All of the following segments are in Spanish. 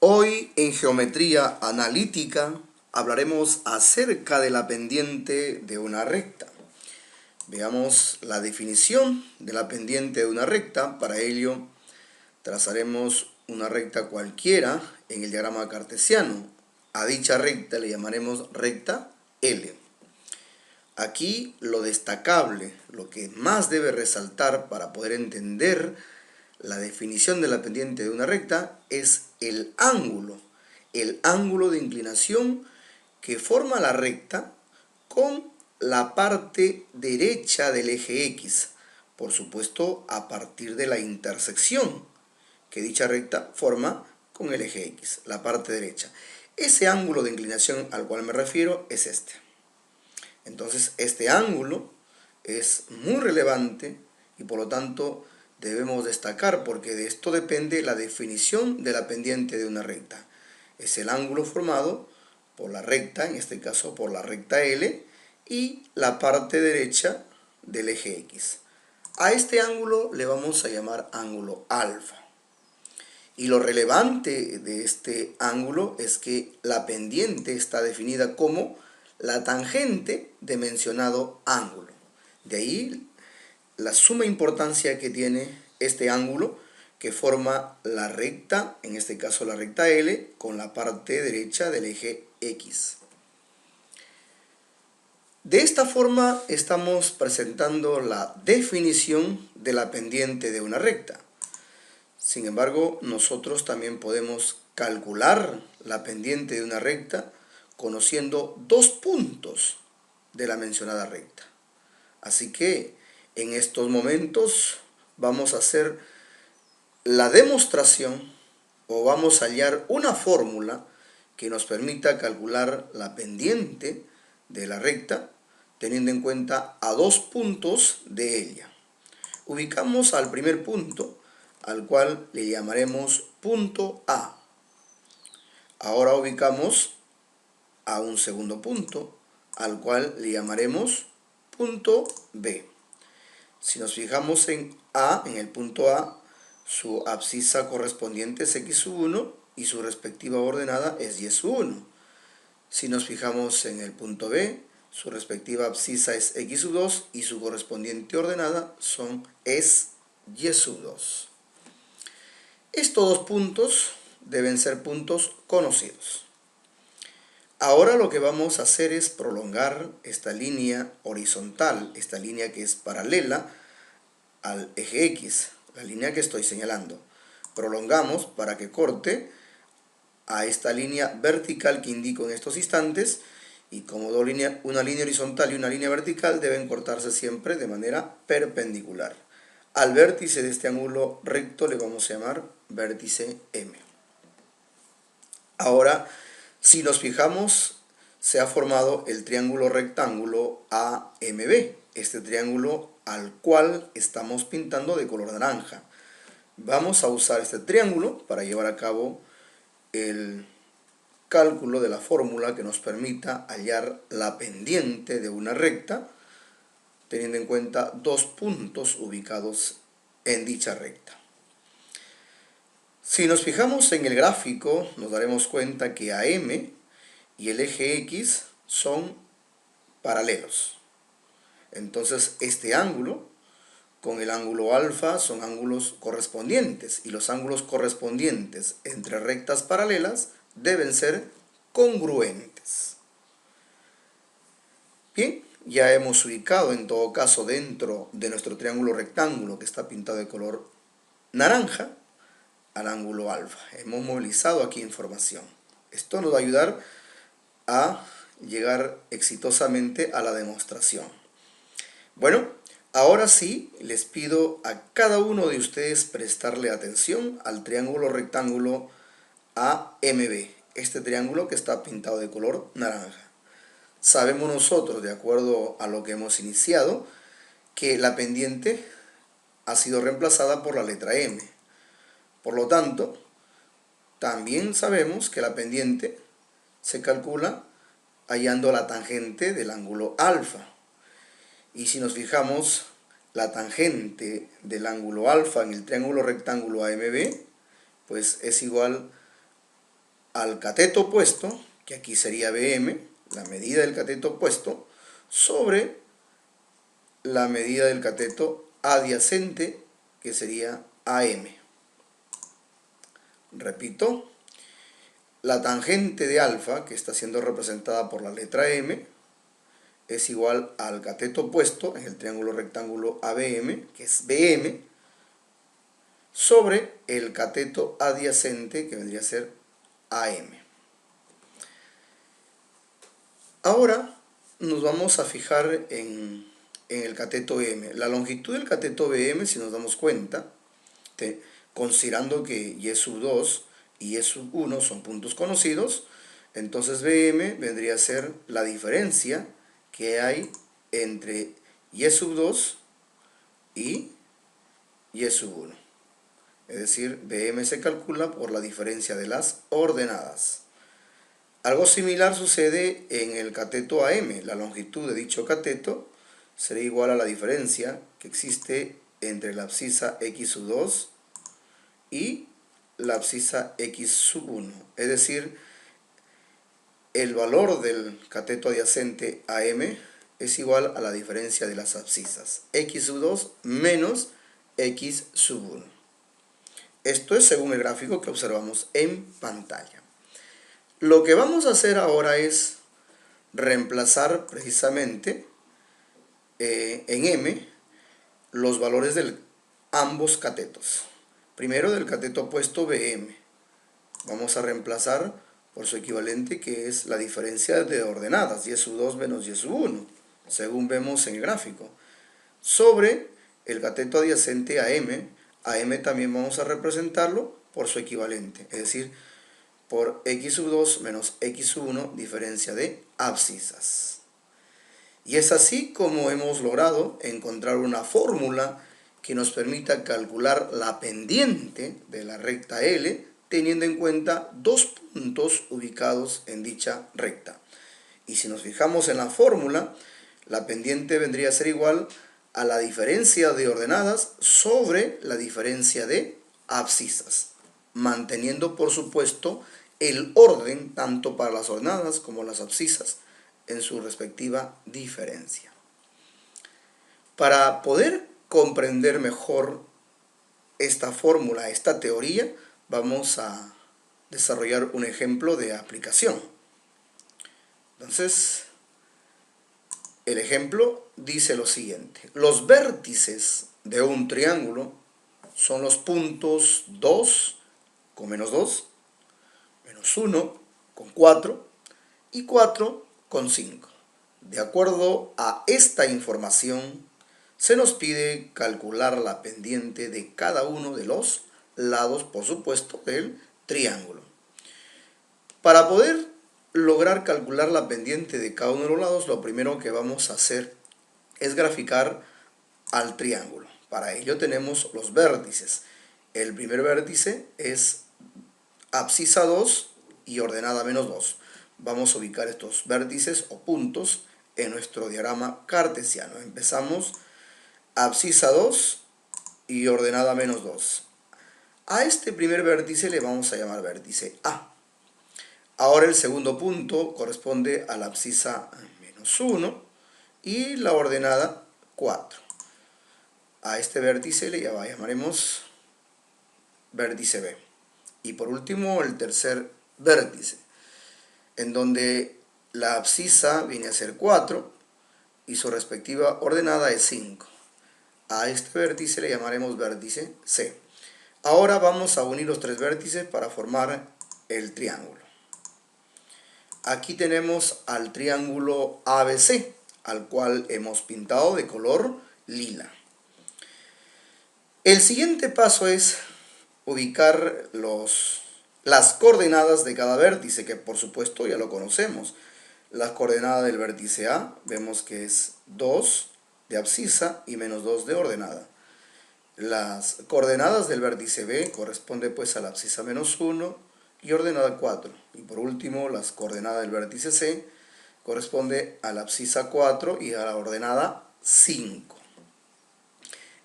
Hoy en geometría analítica hablaremos acerca de la pendiente de una recta. Veamos la definición de la pendiente de una recta. Para ello trazaremos una recta cualquiera en el diagrama cartesiano. A dicha recta le llamaremos recta L. Aquí lo destacable, lo que más debe resaltar para poder entender la definición de la pendiente de una recta es el ángulo de inclinación que forma la recta con la parte derecha del eje X, por supuesto a partir de la intersección que dicha recta forma con el eje X, la parte derecha. Ese ángulo de inclinación al cual me refiero es este. Entonces este ángulo es muy relevante y por lo tanto debemos destacar, porque de esto depende la definición de la pendiente de una recta. Es el ángulo formado por la recta, en este caso por la recta L, y la parte derecha del eje X. A este ángulo le vamos a llamar ángulo alfa. Y lo relevante de este ángulo es que la pendiente está definida como la tangente de mencionado ángulo. De ahí la suma importancia que tiene este ángulo que forma la recta, en este caso la recta L, con la parte derecha del eje X. De esta forma estamos presentando la definición de la pendiente de una recta. Sin embargo, nosotros también podemos calcular la pendiente de una recta conociendo dos puntos de la mencionada recta. Así que en estos momentos vamos a hacer la demostración o vamos a hallar una fórmula que nos permita calcular la pendiente de la recta teniendo en cuenta a dos puntos de ella. Ubicamos al primer punto, al cual le llamaremos punto A. Ahora ubicamos a un segundo punto, al cual le llamaremos punto B. Si nos fijamos en A, en el punto A, su abscisa correspondiente es x1 y su respectiva ordenada es y1. Si nos fijamos en el punto B, su respectiva abscisa es x2 y su correspondiente ordenada es y2. Estos dos puntos deben ser puntos conocidos. Ahora lo que vamos a hacer es prolongar esta línea horizontal, esta línea que es paralela al eje X, la línea que estoy señalando. Prolongamos para que corte a esta línea vertical que indico en estos instantes, y como una línea horizontal y una línea vertical deben cortarse siempre de manera perpendicular. Al vértice de este ángulo recto le vamos a llamar vértice M. Ahora, si nos fijamos, se ha formado el triángulo rectángulo AMB, este triángulo al cual estamos pintando de color naranja. Vamos a usar este triángulo para llevar a cabo el cálculo de la fórmula que nos permita hallar la pendiente de una recta, teniendo en cuenta dos puntos ubicados en dicha recta. Si nos fijamos en el gráfico, nos daremos cuenta que AM y el eje X son paralelos. Entonces, este ángulo con el ángulo alfa son ángulos correspondientes, y los ángulos correspondientes entre rectas paralelas deben ser congruentes. Bien, ya hemos ubicado en todo caso dentro de nuestro triángulo rectángulo que está pintado de color naranja al ángulo alfa. Hemos movilizado aquí información. Esto nos va a ayudar a llegar exitosamente a la demostración. Bueno, ahora sí les pido a cada uno de ustedes prestarle atención al triángulo rectángulo AMB, este triángulo que está pintado de color naranja. Sabemos nosotros, de acuerdo a lo que hemos iniciado, que la pendiente ha sido reemplazada por la letra M. Por lo tanto, también sabemos que la pendiente se calcula hallando la tangente del ángulo alfa. Y si nos fijamos, la tangente del ángulo alfa en el triángulo rectángulo AMB, pues es igual al cateto opuesto, que aquí sería BM, la medida del cateto opuesto, sobre la medida del cateto adyacente, que sería AM. Repito, la tangente de alfa, que está siendo representada por la letra M, es igual al cateto opuesto en el triángulo rectángulo ABM, que es BM, sobre el cateto adyacente, que vendría a ser AM. Ahora nos vamos a fijar en el cateto M. La longitud del cateto BM, si nos damos cuenta, considerando que Y sub 2 y Y sub 1 son puntos conocidos, entonces BM vendría a ser la diferencia que hay entre Y sub 2 y Y sub 1. Es decir, BM se calcula por la diferencia de las ordenadas. Algo similar sucede en el cateto AM. La longitud de dicho cateto será igual a la diferencia que existe entre la abscisa X sub 2 y la abscisa X sub 1. Es decir, el valor del cateto adyacente AM es igual a la diferencia de las abscisas X sub 2 menos X sub 1. Esto es según el gráfico que observamos en pantalla. Lo que vamos a hacer ahora es reemplazar precisamente en M los valores de ambos catetos. Primero del cateto opuesto BM. Vamos a reemplazar por su equivalente, que es la diferencia de ordenadas, Y sub 2 menos Y sub 1, según vemos en el gráfico. Sobre el cateto adyacente a M, también vamos a representarlo por su equivalente, es decir, por X sub 2 menos X sub 1, diferencia de abscisas. Y es así como hemos logrado encontrar una fórmula que nos permita calcular la pendiente de la recta L, teniendo en cuenta dos puntos ubicados en dicha recta. Y si nos fijamos en la fórmula, la pendiente vendría a ser igual a la diferencia de ordenadas sobre la diferencia de abscisas, manteniendo por supuesto el orden tanto para las ordenadas como las abscisas en su respectiva diferencia. Para poder comprender mejor esta fórmula, esta teoría, vamos a desarrollar un ejemplo de aplicación. Entonces, el ejemplo dice lo siguiente: los vértices de un triángulo son los puntos 2 con menos 2, menos 1 con 4 y 4 con 5. De acuerdo a esta información, se nos pide calcular la pendiente de cada uno de los lados, por supuesto, del triángulo. Para poder lograr calcular la pendiente de cada uno de los lados, lo primero que vamos a hacer es graficar al triángulo. Para ello tenemos los vértices. El primer vértice es abscisa 2 y ordenada menos 2. Vamos a ubicar estos vértices o puntos en nuestro diagrama cartesiano. Empezamos abscisa 2 y ordenada menos 2. A este primer vértice le vamos a llamar vértice A. Ahora el segundo punto corresponde a la abscisa menos 1 y la ordenada 4. A este vértice le llamaremos vértice B. Y por último el tercer vértice, en donde la abscisa viene a ser 4 y su respectiva ordenada es 5. A este vértice le llamaremos vértice C. Ahora vamos a unir los tres vértices para formar el triángulo. Aquí tenemos al triángulo ABC, al cual hemos pintado de color lila. El siguiente paso es ubicar las coordenadas de cada vértice, que por supuesto ya lo conocemos. La coordenada del vértice A vemos que es 2 de abscisa y menos 2 de ordenada. Las coordenadas del vértice B corresponde pues a la abscisa menos 1 y ordenada 4. Y por último, las coordenadas del vértice C corresponde a la abscisa 4 y a la ordenada 5.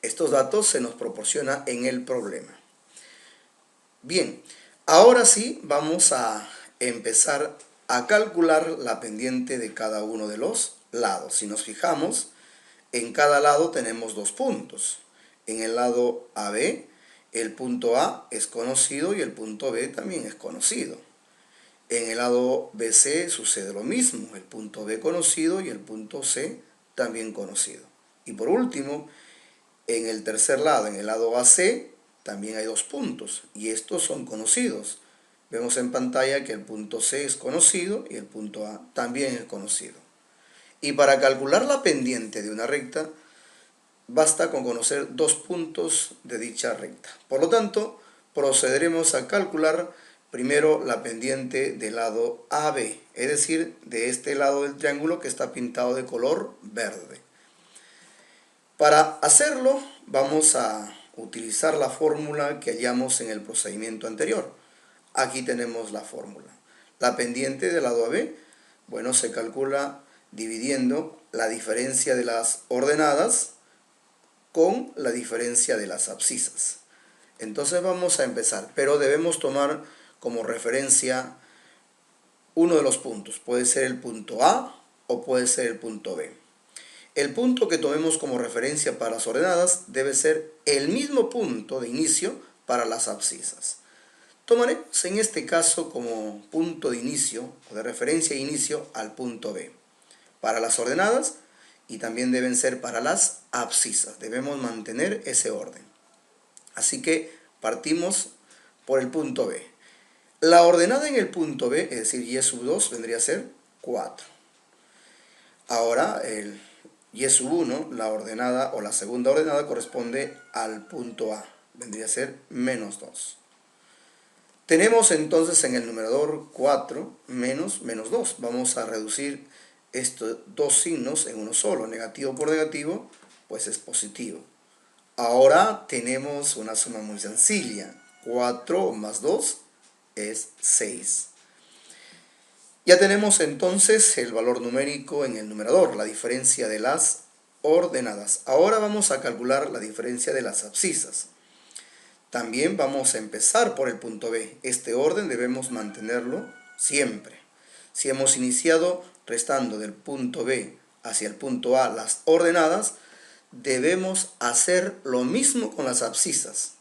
Estos datos se nos proporciona en el problema. Bien, ahora sí vamos a empezar a calcular la pendiente de cada uno de los lados. Si nos fijamos, en cada lado tenemos dos puntos. En el lado AB, el punto A es conocido y el punto B también es conocido. En el lado BC sucede lo mismo, el punto B conocido y el punto C también conocido. Y por último, en el tercer lado, en el lado AC, también hay dos puntos y estos son conocidos. Vemos en pantalla que el punto C es conocido y el punto A también es conocido. Y para calcular la pendiente de una recta, basta con conocer dos puntos de dicha recta. Por lo tanto, procederemos a calcular primero la pendiente del lado AB, es decir, de este lado del triángulo que está pintado de color verde. Para hacerlo, vamos a utilizar la fórmula que hallamos en el procedimiento anterior. Aquí tenemos la fórmula. La pendiente del lado AB, bueno, se calcula dividiendo la diferencia de las ordenadas con la diferencia de las abscisas. Entonces vamos a empezar, pero debemos tomar como referencia uno de los puntos. Puede ser el punto A o puede ser el punto B. El punto que tomemos como referencia para las ordenadas debe ser el mismo punto de inicio para las abscisas. Tomaremos en este caso como punto de inicio o de referencia de inicio al punto B. Para las ordenadas y también deben ser para las abscisas. Debemos mantener ese orden. Así que partimos por el punto B. La ordenada en el punto B, es decir, y sub 2, vendría a ser 4. Ahora, el y sub 1, la ordenada o la segunda ordenada, corresponde al punto A. Vendría a ser menos 2. Tenemos entonces en el numerador 4 menos 2. Vamos a reducir estos dos signos en uno solo. Negativo por negativo, pues es positivo. Ahora tenemos una suma muy sencilla. 4 más 2 es 6. Ya tenemos entonces el valor numérico en el numerador, la diferencia de las ordenadas. Ahora vamos a calcular la diferencia de las abscisas. También vamos a empezar por el punto B. Este orden debemos mantenerlo siempre. Si hemos iniciado restando del punto B hacia el punto A las ordenadas, debemos hacer lo mismo con las abscisas.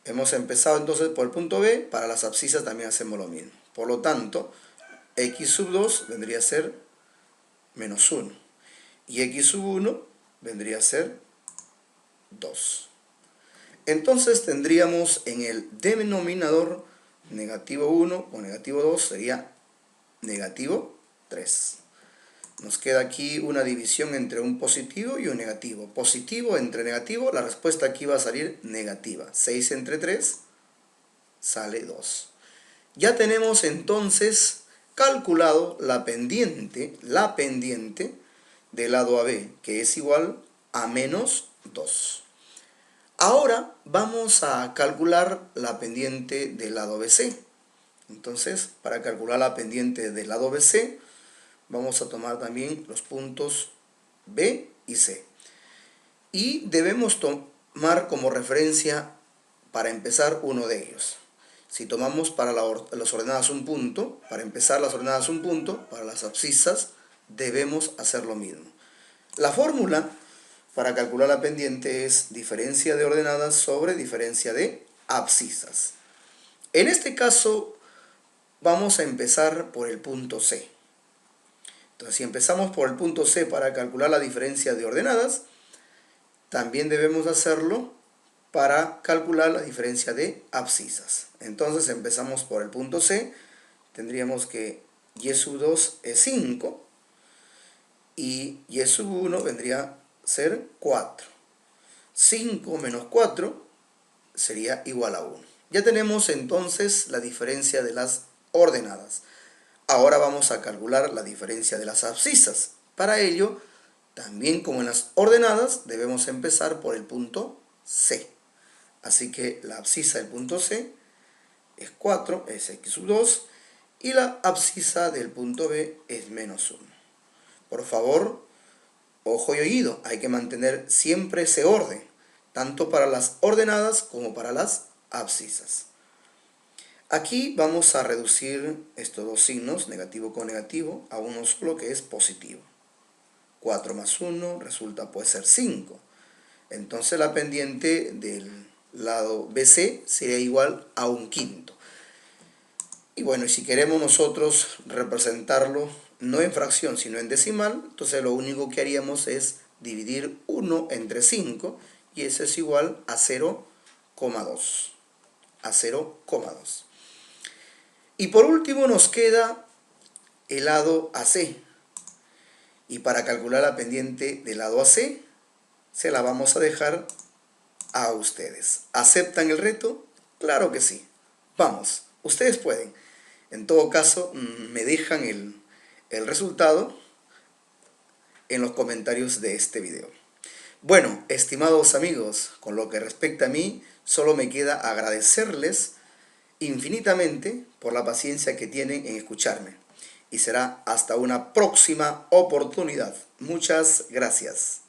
Hemos empezado entonces por el punto B, para las abscisas también hacemos lo mismo. Por lo tanto, x sub 2 vendría a ser menos 1. Y x sub 1 vendría a ser 2. Entonces tendríamos en el denominador negativo 1 o negativo 2 sería negativo 3. Nos queda aquí una división entre un positivo y un negativo. Positivo entre negativo, la respuesta aquí va a salir negativa. 6 entre 3 sale 2. Ya tenemos entonces calculado la pendiente del lado AB, que es igual a menos 2. Ahora vamos a calcular la pendiente del lado BC. Entonces, para calcular la pendiente del lado BC, vamos a tomar también los puntos B y C. Y debemos tomar como referencia, para empezar, uno de ellos. Si tomamos para las ordenadas un punto, para empezar las ordenadas un punto, para las abscisas debemos hacer lo mismo. La fórmula para calcular la pendiente es diferencia de ordenadas sobre diferencia de abscisas. En este caso vamos a empezar por el punto C. Entonces, si empezamos por el punto C para calcular la diferencia de ordenadas, también debemos hacerlo para calcular la diferencia de abscisas. Entonces empezamos por el punto C, tendríamos que y sub 2 es 5 y y sub 1 vendría a ser 4. 5 menos 4 sería igual a 1. Ya tenemos entonces la diferencia de las ordenadas. Ahora vamos a calcular la diferencia de las abscisas. Para ello, también como en las ordenadas, debemos empezar por el punto C. Así que la abscisa del punto C es 4, es x sub 2, y la abscisa del punto B es menos 1. Por favor, ojo y oído, hay que mantener siempre ese orden, tanto para las ordenadas como para las abscisas. Aquí vamos a reducir estos dos signos, negativo con negativo, a uno solo que es positivo. 4 más 1 resulta puede ser 5. Entonces la pendiente del lado BC sería igual a un quinto. Y bueno, y si queremos nosotros representarlo no en fracción sino en decimal, entonces lo único que haríamos es dividir 1 entre 5 y eso es igual a 0,2. A 0,2. Y por último nos queda el lado AC. Y para calcular la pendiente del lado AC, se la vamos a dejar a ustedes. ¿Aceptan el reto? Claro que sí. Vamos, ustedes pueden. En todo caso, me dejan el resultado en los comentarios de este video. Bueno, estimados amigos, con lo que respecta a mí, solo me queda agradecerles infinitamente por la paciencia que tienen en escucharme. Y será hasta una próxima oportunidad. Muchas gracias.